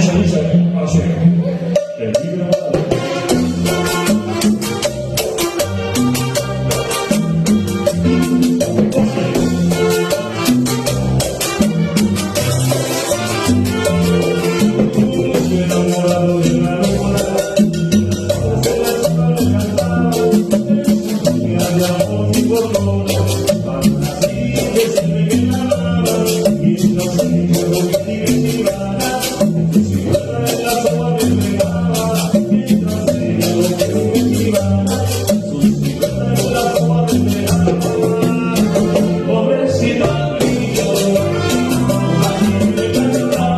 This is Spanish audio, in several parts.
Esa dice así. El libro. Enamorado de la luna, se la cantaba, mi amor y color, así que se me enamoraba, y no sé lo que sigue si vuelta en la sopa me pegaba, mientras ella lo que me iba, su silueta en la sopa me pegaba, pobrecito mío, así me cantaba.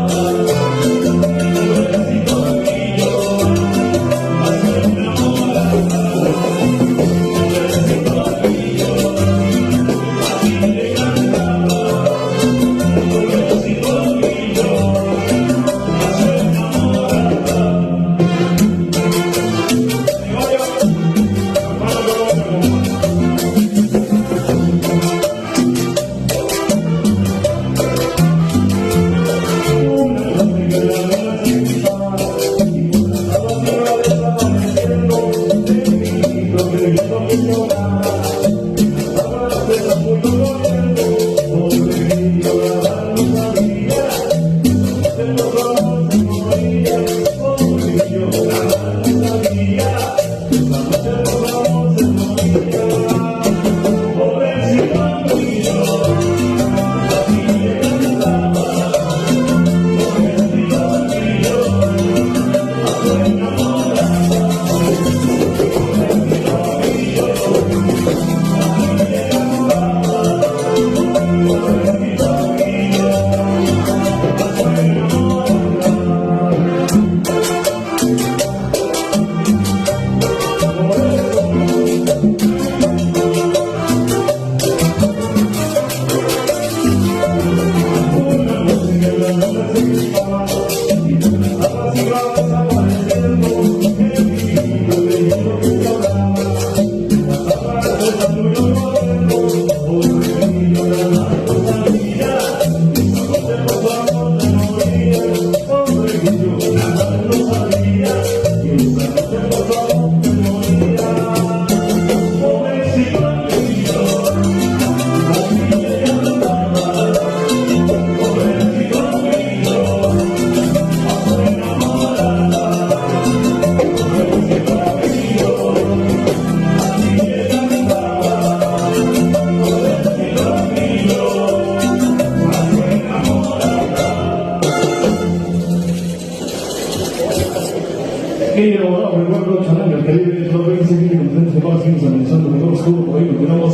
Enamorado, recuerdo 8 años, que vive dentro de 20 que con 30 semanas seguimos analizando que todos por ahí continuamos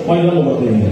bailando batería.